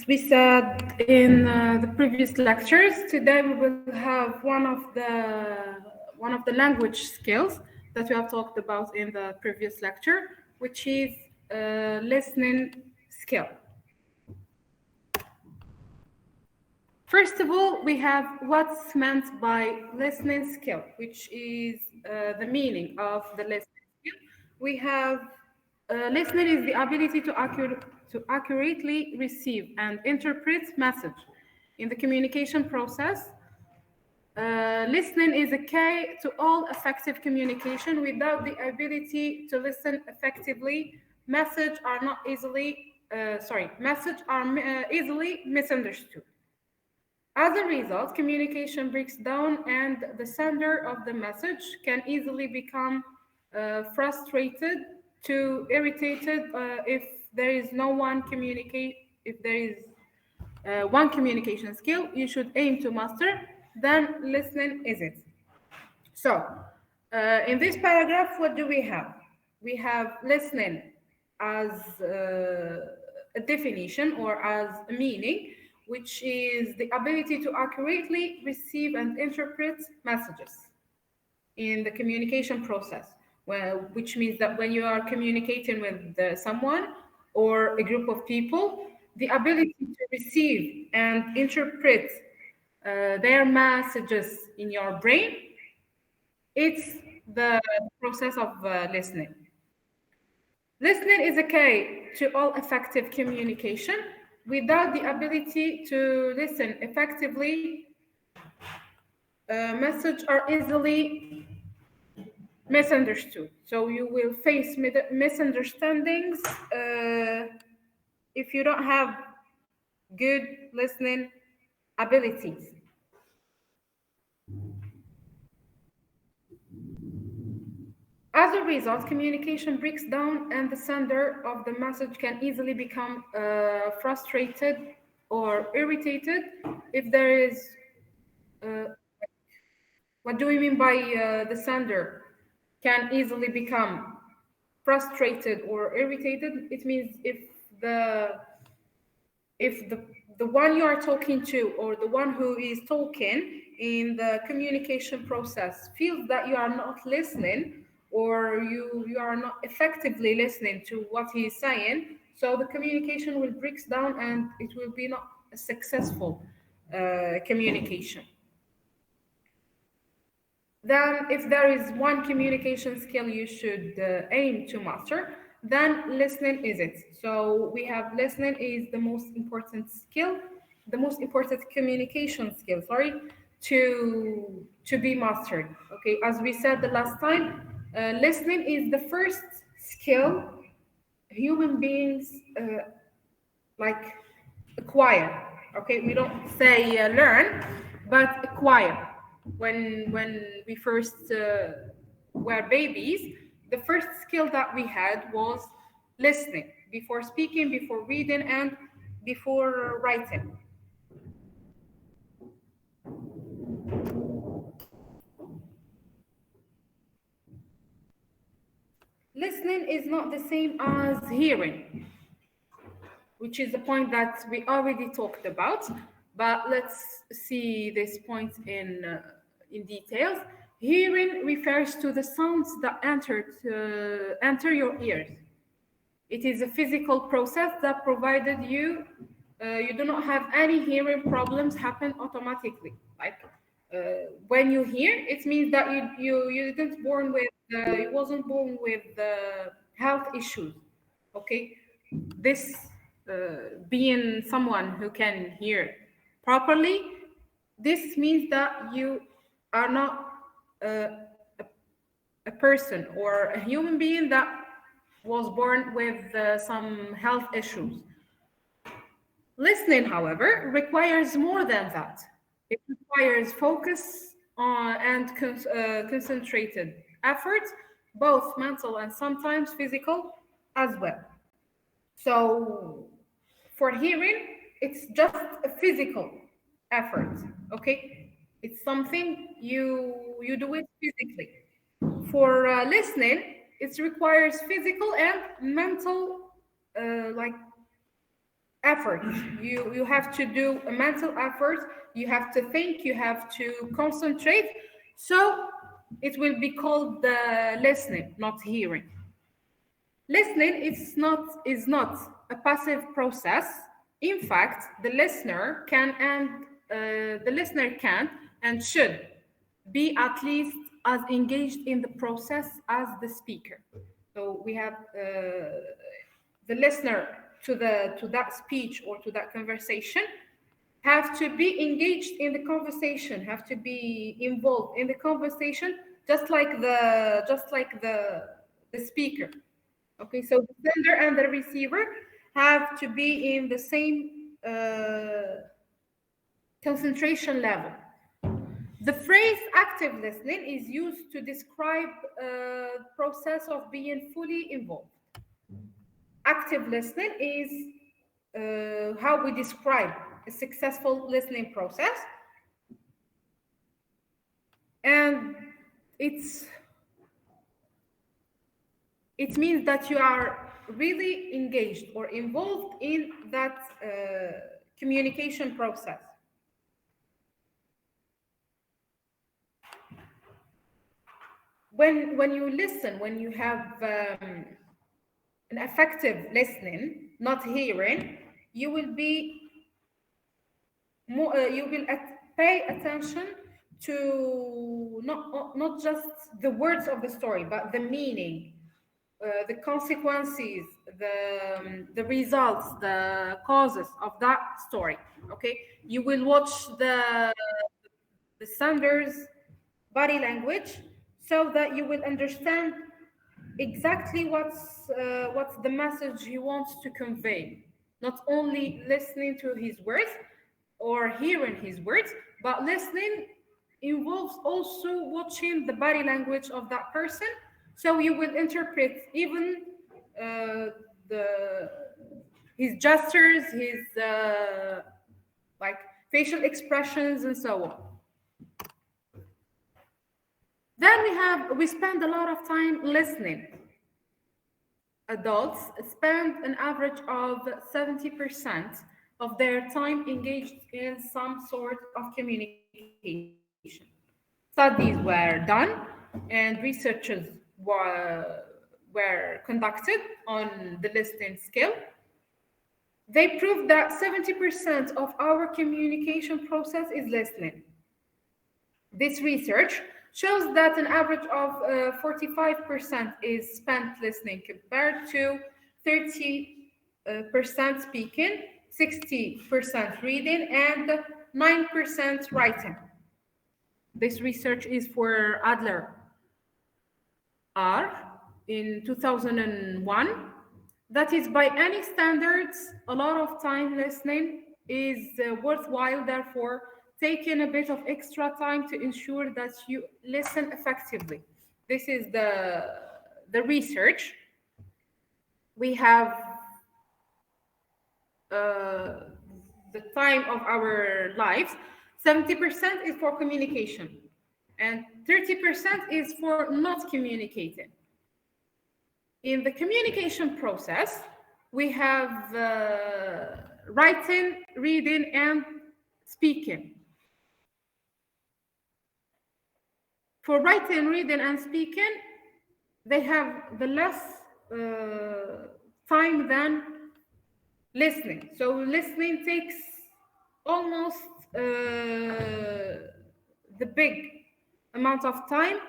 we said in the previous lectures, today we will have one of the language skills that we have talked about in the previous lecture, which is listening skill. First of all, we have what's meant by listening skill, which is the meaning of the listening skill. We have listening is the ability to accurately receive and interpret message in the communication process. Listening is a key to all effective communication. Without the ability to listen effectively, messages are easily misunderstood. As a result, communication breaks down, and the sender of the message can easily become frustrated to irritated if there is no one communicate. If there is one communication skill you should aim to master, then listening is it. So, in this paragraph, what do we have? We have listening as a definition or as a meaning, which is the ability to accurately receive and interpret messages in the communication process, which means that when you are communicating with someone or a group of people, the ability to receive and interpret their messages in your brain, it's the process of listening. Listening is a key to all effective communication. Without the ability to listen effectively, messages are easily misunderstood. So you will face misunderstandings if you don't have good listening abilities. As a result, communication breaks down, and the sender of the message can easily become frustrated or irritated if there is. Uh, what do we mean by the sender can easily become frustrated or irritated? It means if the one you are talking to or the one who is talking in the communication process feels that you are not listening, or you are not effectively listening to what he is saying, so the communication will break down and it will be not a successful communication. Then, if there is one communication skill you should aim to master, then listening is it. So we have listening is the most important skill, the most important communication skill, sorry, to be mastered. Okay, as we said the last time, listening is the first skill human beings like acquire. Okay, we don't say learn, but acquire. When we first were babies, the first skill that we had was listening before speaking, before reading, and before writing. Listening is not the same as hearing, which is the point that we already talked about. But let's see this point in details. Hearing refers to the sounds that enter your ears. It is a physical process that provided you do not have any hearing problems happen automatically. Like when you hear, it means that you didn't born with you wasn't born with health issues. Okay, this being someone who can hear properly, this means that you are not uh, a person or a human being that was born with some health issues. Listening, however, requires more than that. It requires focus and concentrated effort, both mental and sometimes physical as well. So, for hearing, it's just a physical effort. Okay, it's something you do it physically. For listening, it requires physical and mental like effort. You have to do a mental effort. You have to think. You have to concentrate. So it will be called listening, not hearing. Listening is not a passive process. In fact, the listener can and should be at least as engaged in the process as the speaker. So we have the listener to that speech or to that conversation have to be engaged in the conversation, have to be involved in the conversation, just like the speaker. Okay, so the sender and the receiver have to be in the same concentration level. The phrase active listening is used to describe a process of being fully involved. Active listening is how we describe a successful listening process, and it means that you are really engaged or involved in that communication process. When you listen, when you have an effective listening, not hearing, you will be more. Pay attention to not just the words of the story, but the meaning, the consequences, the results, the causes of that story. Okay, you will watch the sender's body language so that you will understand exactly what's the message he wants to convey. Not only listening to his words or hearing his words, but listening involves also watching the body language of that person, so you will interpret even uh, the his gestures, his like facial expressions, and so on. Then we spend a lot of time listening. Adults spend an average of 70% of their time engaged in some sort of communication. Studies were done and researches were conducted on the listening skill. They proved that 70% of our communication process is listening. This research shows that an average of 45% is spent listening compared to 30% speaking, 60% reading, and 9% writing. This research is for Adler R in 2001. That is, by any standards, a lot of time listening is worthwhile. Therefore, taking a bit of extra time to ensure that you listen effectively. This is the research. We have uh, the time of our lives. 70% is for communication, and 30% is for not communicating. In the communication process, we have writing, reading, and speaking. For writing, reading, and speaking, they have the less time than listening. So listening takes almost the big amount of time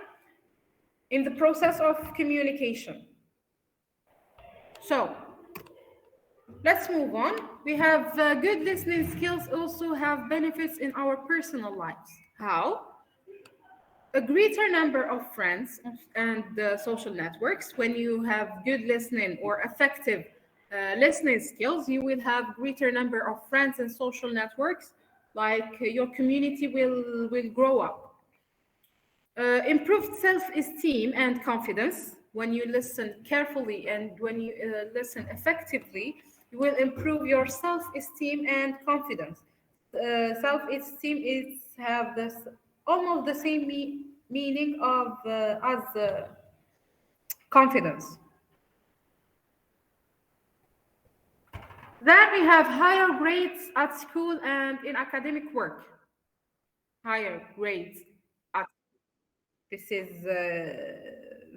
in the process of communication. So let's move on. We have good listening skills also have benefits in our personal lives. How? A greater number of friends and social networks. When you have good listening or effective listening skills, you will have greater number of friends and social networks. Like your community will grow up. Improved self-esteem and confidence. When you listen carefully and when you listen effectively, you will improve your self-esteem and confidence. Self-esteem is have this almost the same meaning of as confidence. Then we have higher grades at school and in academic work. Higher grades at this is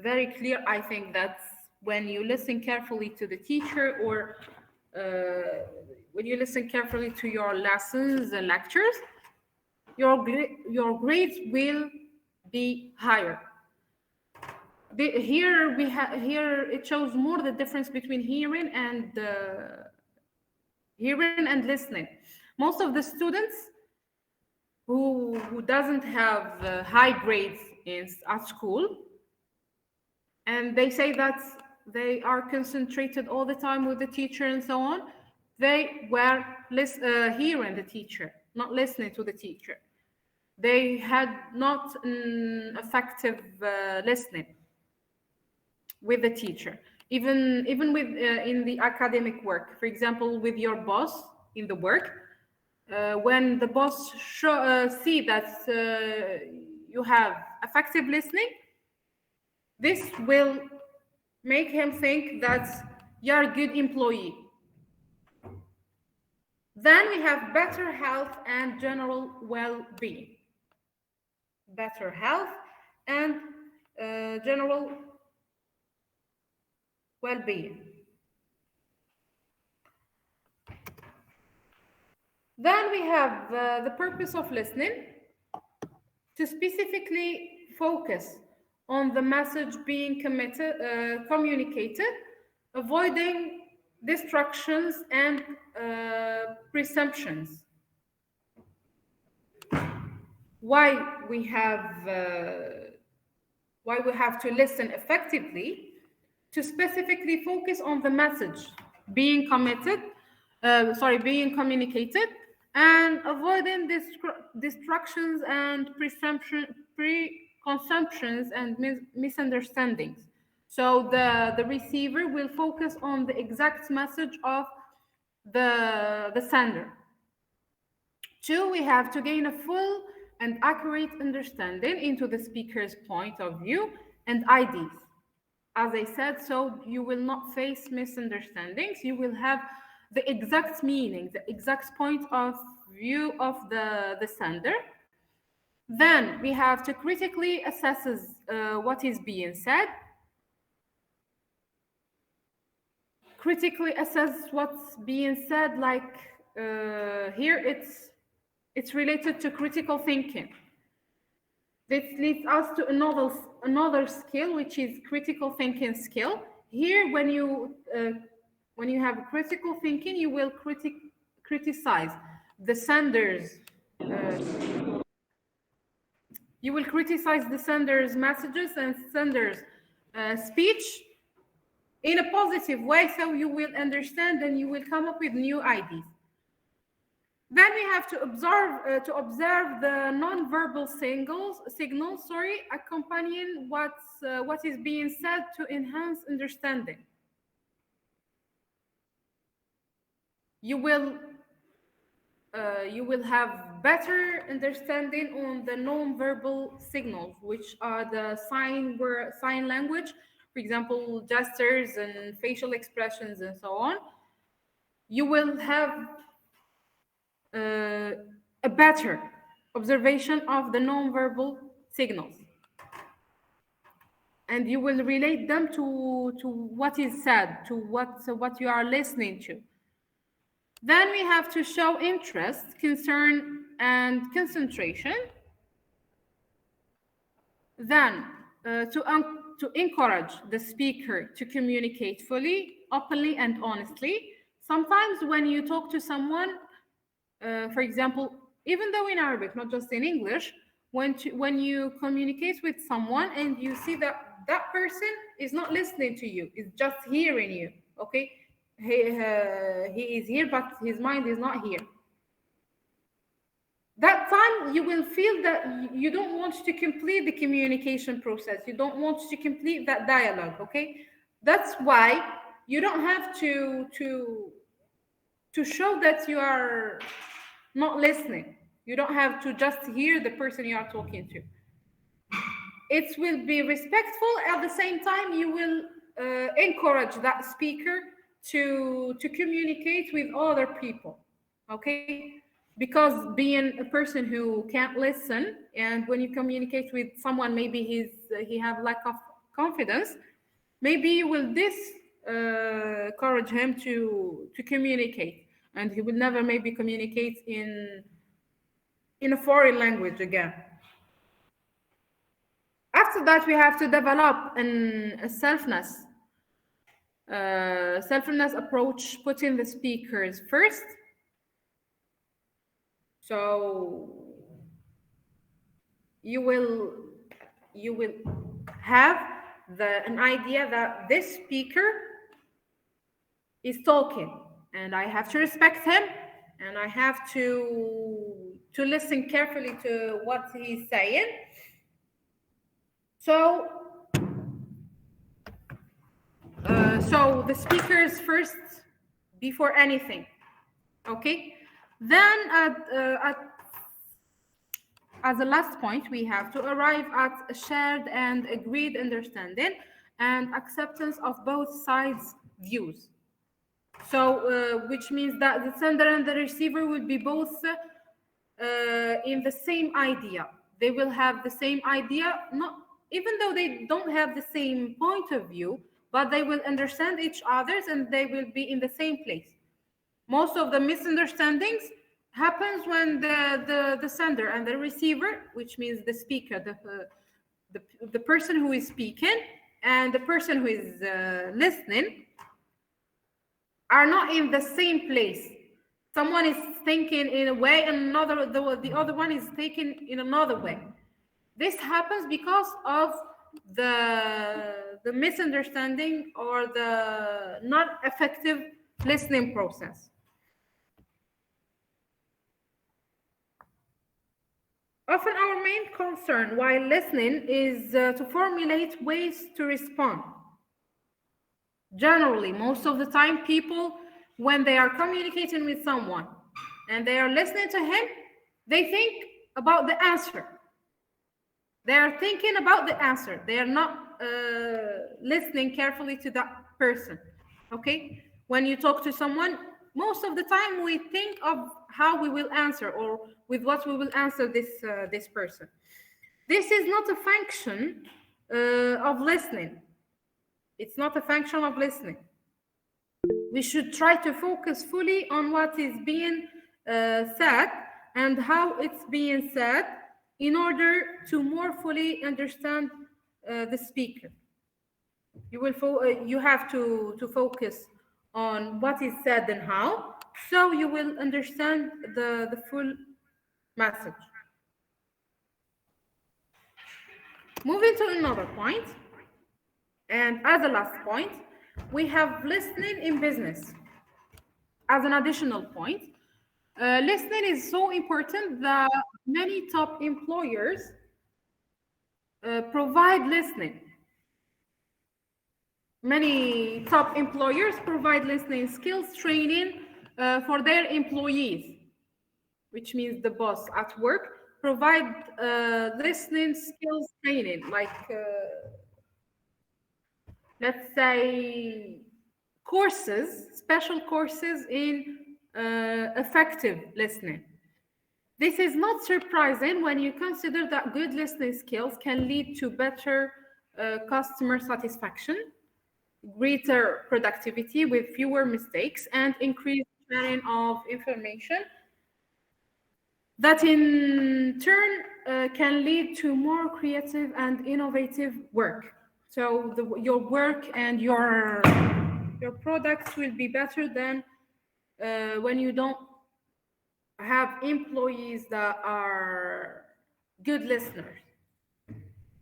very clear. I think that's when you listen carefully to the teacher or when you listen carefully to your lessons and lectures, your grades will be higher. Here it shows more the difference between hearing and listening. Most of the students who doesn't have high grades at school, and they say that they are concentrated all the time with the teacher and so on, they were hearing the teacher, not listening to the teacher. They had not effective listening with the teacher, even with in the academic work. For example, with your boss in the work, when the boss see that you have effective listening, this will make him think that you're a good employee. Then we have better health and general well-being. Better health and general well-being. Then we have the purpose of listening, to specifically focus on the message being communicated, avoiding distractions and presumptions. Why we have to listen effectively, to specifically focus on the message being being communicated, and avoiding distractions and preconceptions and misunderstandings. So the receiver will focus on the exact message of the sender. 2, we have to gain a full and accurate understanding into the speaker's point of view and ideas. As I said, so you will not face misunderstandings. You will have the exact meaning, the exact point of view of the sender. Then we have to critically assess what is being said. Critically assess what's being said, like here it's related to critical thinking. This leads us to another skill, which is critical thinking skill. Here, when you have critical thinking, you will criticize the sender's messages and sender's speech in a positive way, so you will understand and you will come up with new ideas. Then we have to observe the non-verbal signals, accompanying what is being said to enhance understanding. You will have better understanding on the non-verbal signals, which are the sign language, for example, gestures and facial expressions and so on. You will have a better observation of the non-verbal signals, and you will relate them to what is said, to what you are listening to. Then we have to show interest, concern, and concentration. Then to encourage the speaker to communicate fully, openly, and honestly. Sometimes when you talk to someone, for example, even though in Arabic, not just in English, when you communicate with someone and you see that that person is not listening to you, is just hearing you, okay? He is here, but his mind is not here. That time you will feel that you don't want to complete the communication process. You don't want to complete that dialogue, okay? That's why you don't have to show that you are not listening. You don't have to just hear the person you are talking to. It will be respectful. At the same time, you will encourage that speaker to communicate with other people, okay? Because being a person who can't listen, and when you communicate with someone, maybe he have lack of confidence, maybe you will discourage him to communicate, and he will never maybe communicate in a foreign language again. After that, we have to develop a selfless approach, putting the speakers first. So you will have an idea that this speaker is talking, and I have to respect him, and I have to listen carefully to what he's saying. So the speakers first before anything, okay? Then as a last point, we have to arrive at a shared and agreed understanding and acceptance of both sides' views. So, which means that the sender and the receiver will be both in the same idea. They will have the same idea, not even though they don't have the same point of view, but they will understand each other's and they will be in the same place. Most of the misunderstandings happens when the sender and the receiver, which means the speaker, the person who is speaking and the person who is listening, are not in the same place. Someone is thinking in a way and the other one is thinking in another way. This happens because of the misunderstanding or the not effective listening process. Often our main concern while listening is to formulate ways to respond. Generally, most of the time, people, when they are communicating with someone and they are listening to him, they think about the answer. They are thinking about the answer. They are not listening carefully to that person, okay? When you talk to someone, most of the time we think of how we will answer or with what we will answer this person. This is not a function of listening. It's not a function of listening. We should try to focus fully on what is being said and how it's being said in order to more fully understand the speaker. You have to focus on what is said and how, so you will understand the full message. Moving to another point, and as a last point, we have listening in business. As an additional point, listening is so important that many top employers provide listening. Many top employers provide listening skills training for their employees, which means the boss at work provide listening skills training, like let's say courses, special courses in effective listening. This is not surprising when you consider that good listening skills can lead to better customer satisfaction, greater productivity with fewer mistakes, and increased sharing of information that in turn can lead to more creative and innovative work. So your work and your products will be better than when you don't have employees that are good listeners.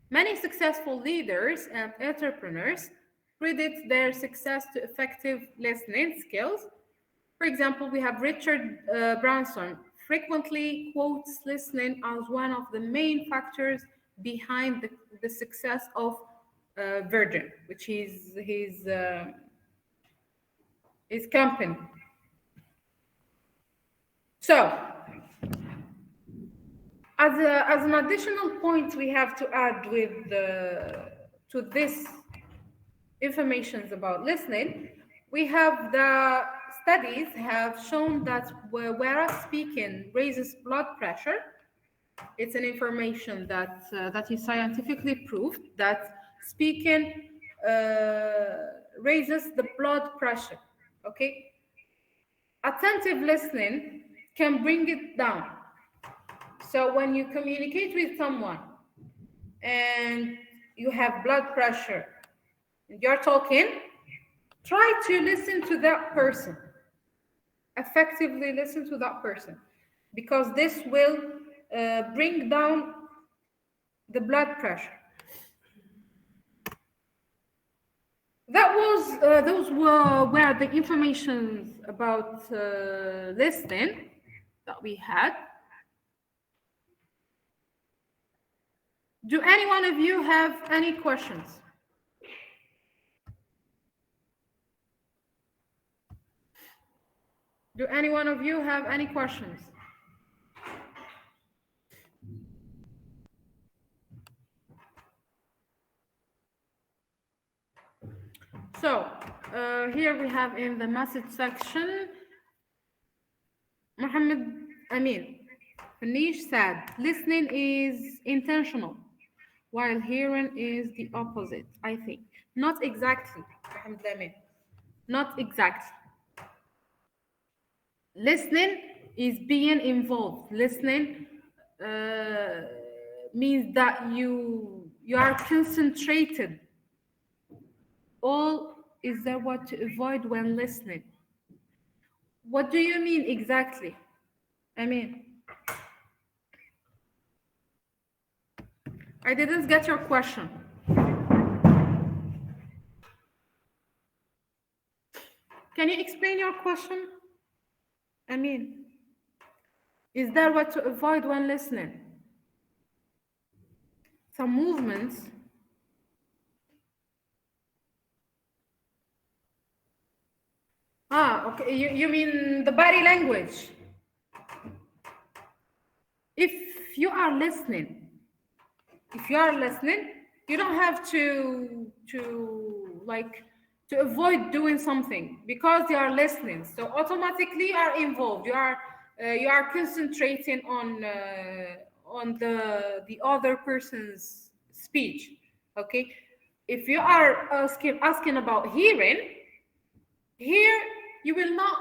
Many successful leaders and entrepreneurs credit their success to effective listening skills. For example, we have Richard Branson frequently quotes listening as one of the main factors behind the success of Virgin, which is his company. So, as an additional point we have to add to this information about listening, we have the studies have shown that whereas speaking raises blood pressure, it's an information that is scientifically proved that speaking raises the blood pressure. Okay, attentive listening can bring it down. So when you communicate with someone and you have blood pressure and you're talking, try to listen to that person, effectively listen to that person, because this will bring down the blood pressure. Those were the information about listening that we had. Do any one of you have any questions? Do any one of you have any questions? So here we have in the message section, Muhammad Amin Fanish said, listening is intentional, while hearing is the opposite, I think. Not exactly, Muhammad Amin. Not exactly. Listening is being involved. Listening means that you are concentrated. All is there what to avoid when listening. What do you mean exactly? I mean, I didn't get your question. Can you explain your question? I mean, is there what to avoid when listening? Some movements. Okay. You mean the body language. If you are listening, you don't have to avoid doing something because you are listening. So automatically you are involved. You are concentrating on the other person's speech. Okay. If you are asking about hearing, here you will not,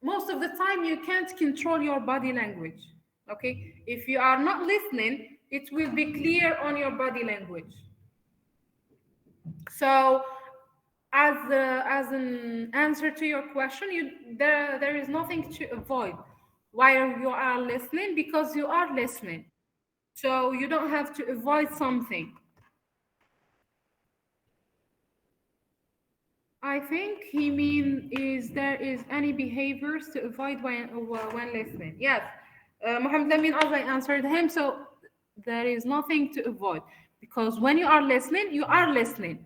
most of the time you can't control your body language. Okay, if you are not listening, it will be clear on your body language. So as an answer to your question, there is nothing to avoid while you are listening, because you are listening, so you don't have to avoid something. I think he means is there is any behaviors to avoid when listening. Yes, Muhammad Amin also answered him. So there is nothing to avoid, because when you are listening, you are listening.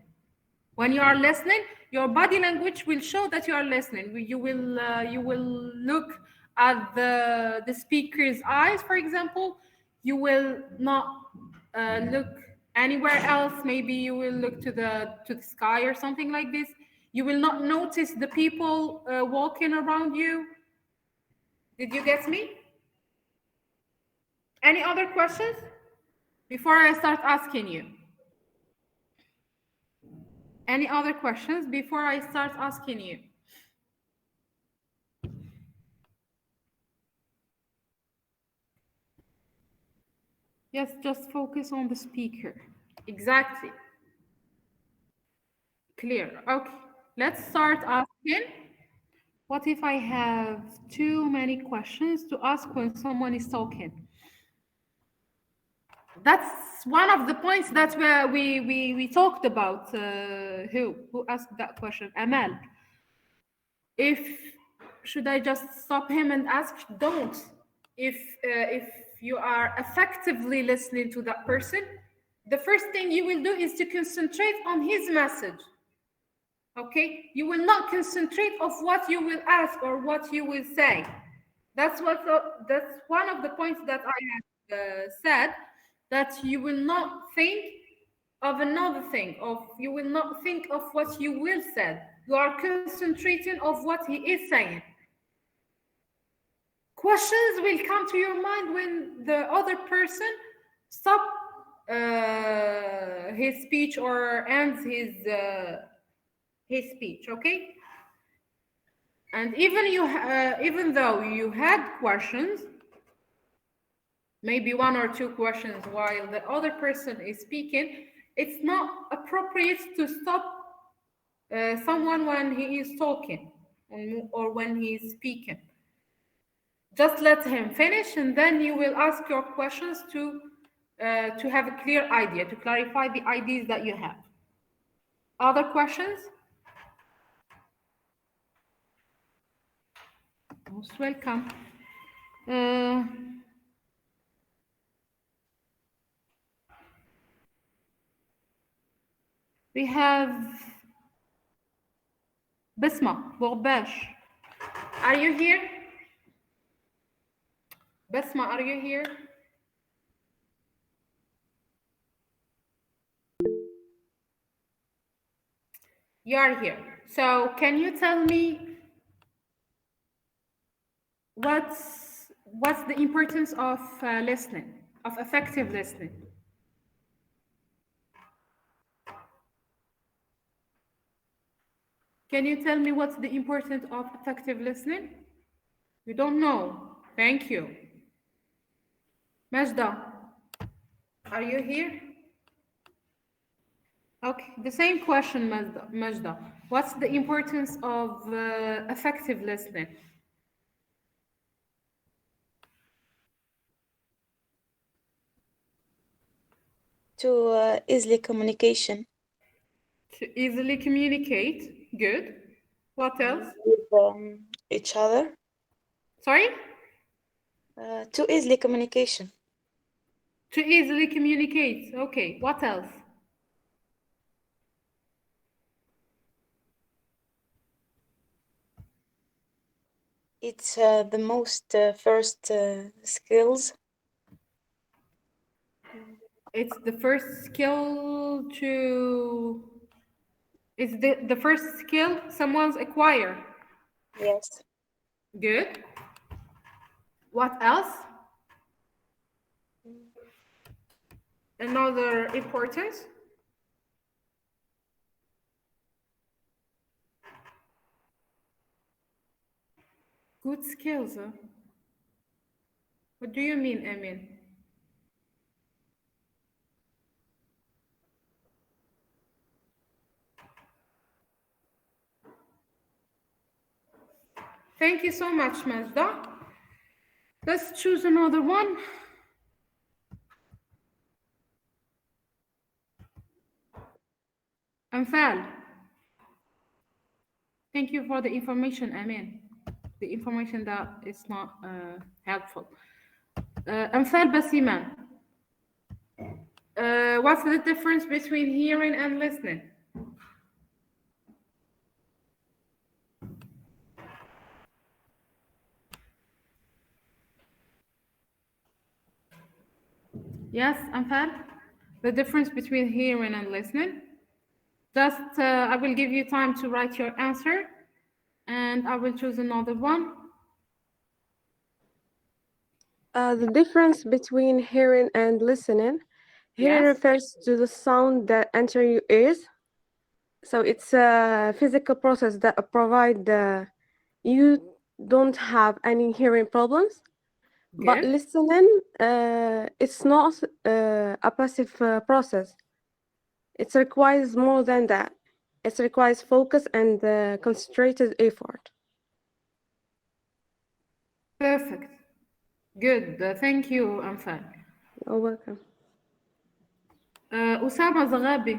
When you are listening, your body language will show that you are listening. You will look at the speaker's eyes, for example. You will not look anywhere else. Maybe you will look to the sky or something like this. You will not notice the people walking around you. Did you get me? Any other questions before I start asking you? Any other questions before I start asking you? Yes, just focus on the speaker. Exactly. Clear. Okay. Let's start asking. What if I have too many questions to ask when someone is talking? That's one of the points that we talked about. Who asked that question? Amal. Should I just stop him and ask? Don't. If you are effectively listening to that person, the first thing you will do is to concentrate on his message. Okay, you will not concentrate of what you will ask or what you will say. That's one of the points that I have said, that you will not think of another thing, you will not think of what you will say. You are concentrating of what he is saying. Questions will come to your mind when the other person stop his speech or ends his speech, okay? And even though you had questions, maybe one or two questions while the other person is speaking, it's not appropriate to stop someone when he is talking or when he is speaking. Just let him finish, and then you will ask your questions to have a clear idea, to clarify the ideas that you have. Other questions? Most welcome. We have Basma Borbash. Are you here? Basma, are you here? You are here. So can you tell me what's the importance of listening, of effective listening? Can you tell me what's the importance of effective listening? You don't know. Thank you. Majda, are you here? Okay, the same question, Majda. What's the importance of effective listening? To easily communication. To easily communicate. Good. What else? With each other. Sorry? To easily communication. To easily communicate. Okay, what else? It's the most first skills. It's the first skill to... It's the first skill someone's acquire. Yes. Good. What else? Another importance? Good skills, huh? What do you mean, Emin? Thank you so much, Majda. Let's choose another one. Anfal. Thank you for the information, Amin. The information that is not helpful. Anfal Basiman. What's the difference between hearing and listening? Yes, Anfal? The difference between hearing and listening? Just, I will give you time to write your answer, and I will choose another one. The difference between hearing and listening. Hearing Yes. refers to the sound that enter your ears. So it's a physical process that provide you don't have any hearing problems. But Good. listening, it's not a passive process. It requires more than that. It requires focus and concentrated effort. Perfect. Good. Thank you, Anfal. You're welcome. Usama Zaghabi.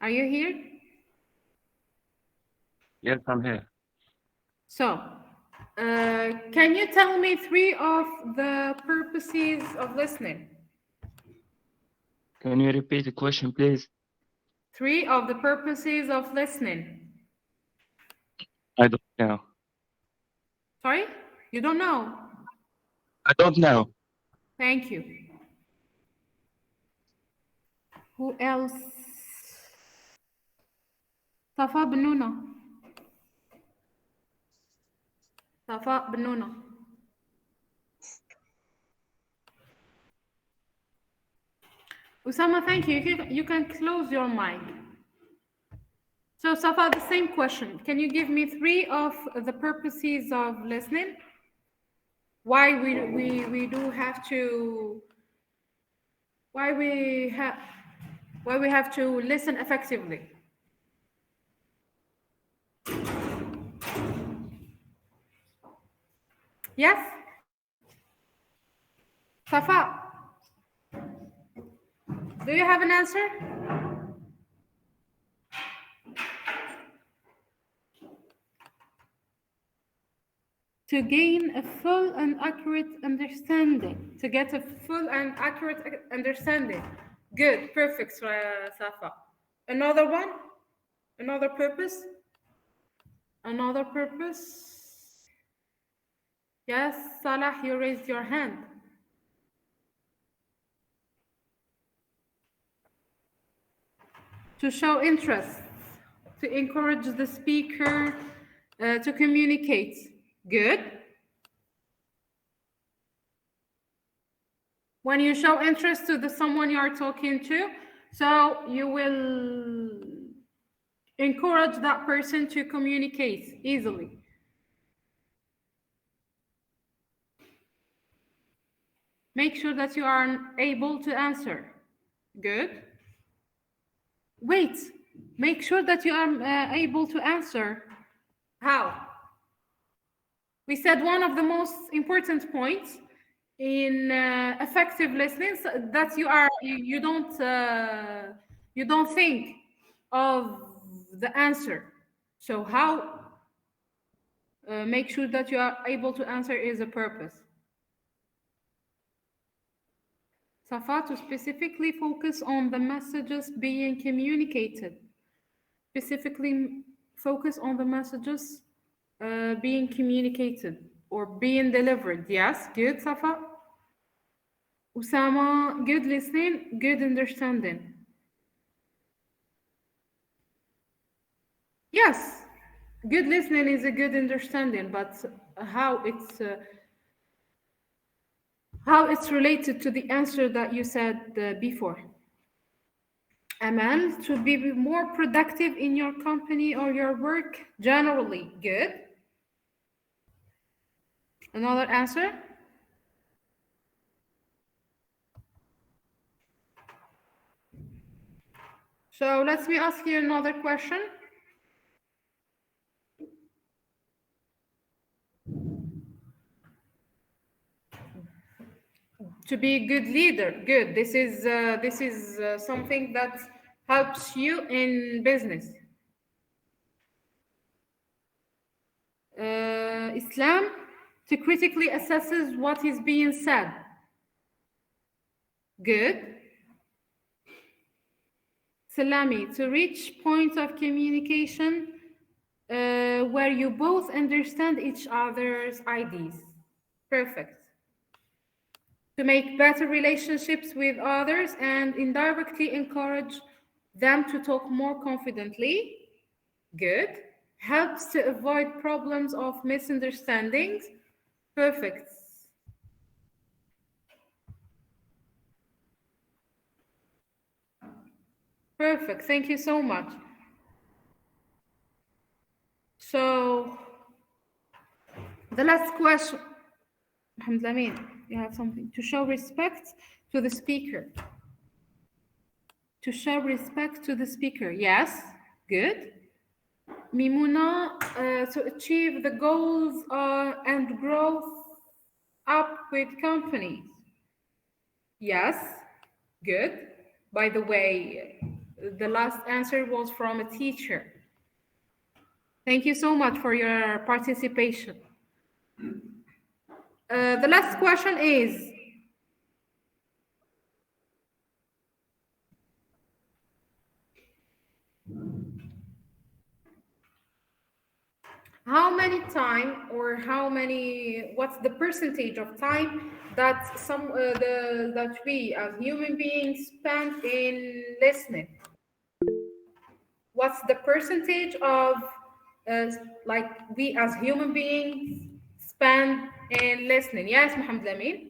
Are you here? Yes, I'm here. So, can you tell me 3 of the purposes of listening? Can you repeat the question, please? 3 of the purposes of listening. I don't know. Sorry? You don't know? I don't know. Thank you. Who else? صفاء بنونة. صفاء بنونة. Usama, thank you. You can close your mic. So, Safa, the same question. Can you give me 3 of the purposes of listening? Why we do have to? Why we have to listen effectively? Yes, Safa. Do you have an answer? To gain a full and accurate understanding. To get a full and accurate understanding. Good, perfect, Safa. Another one? Another purpose? Another purpose? Yes, Salah, you raised your hand. To show interest, to encourage the speaker to communicate. Good. When you show interest to someone you are talking to, so you will encourage that person to communicate easily. Make sure that you are able to answer. Good. Wait, make sure that you are able to answer. How? We said one of the most important points in effective listening that you don't think of the answer. So how make sure that you are able to answer is a purpose. Safa, to specifically focus on the messages being communicated. Specifically focus on the messages being communicated or being delivered. Yes, good, Safa. Usama, good listening, good understanding. Yes, good listening is a good understanding, but how it's related to the answer that you said before. Aman, to be more productive in your company or your work generally. Good. Another answer? So let me ask you another question. To be a good leader. Good. This is something that helps you in business. Islam, to critically assesses what is being said. Good. Salami, to reach point of communication where you both understand each other's ideas. Perfect. To make better relationships with others and indirectly encourage them to talk more confidently. Good. Helps to avoid problems of misunderstandings. Perfect. Perfect. Thank you so much. So, the last question. Hamdlamin, you have something. To show respect to the speaker. To show respect to the speaker. Yes. Good. Mimuna, to achieve the goals and growth up with companies. Yes. Good. By the way, the last answer was from a teacher. Thank you so much for your participation. The last question is, how many time or what's the percentage of time that that we as human beings spend in listening? what's the percentage of like we as human beings spend in listening? Yes, Mohammed Lamin.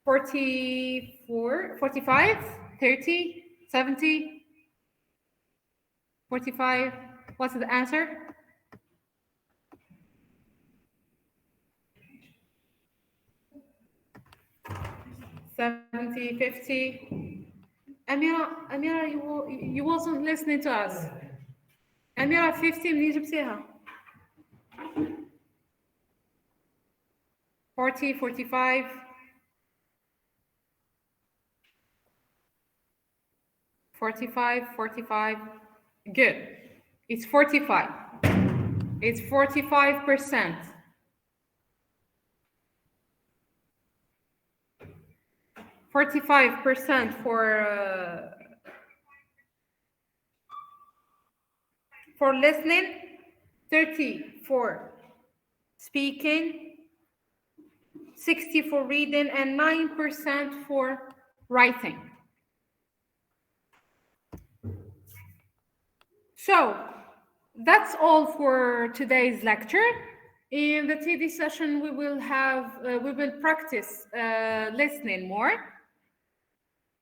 44, 45, 30, 70, 45. What's the answer? 70, 50. Amira, you wasn't listening to us. Amira, 50 منين جبتيها؟ 40, 45. 45, 45. Good. It's 45. It's 45%. 45% for listening, 30 for speaking, 60 for reading, and 9% for writing. So that's all for today's lecture. In the TD session, we will practice listening more.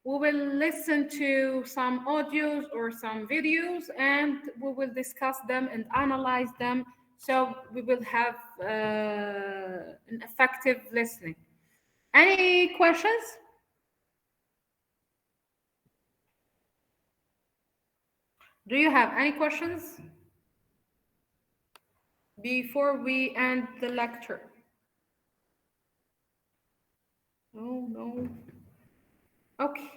We will listen to some audios or some videos, and we will discuss them and analyze them, so we will have an effective listening. Any questions? Do you have any questions before we end the lecture? No. Okay.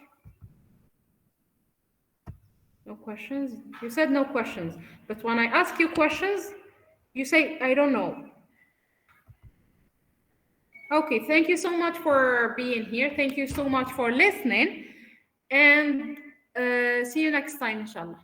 No questions? You said no questions, but when I ask you questions, you say, I don't know. Okay, thank you so much for being here. Thank you so much for listening, and see you next time, inshallah.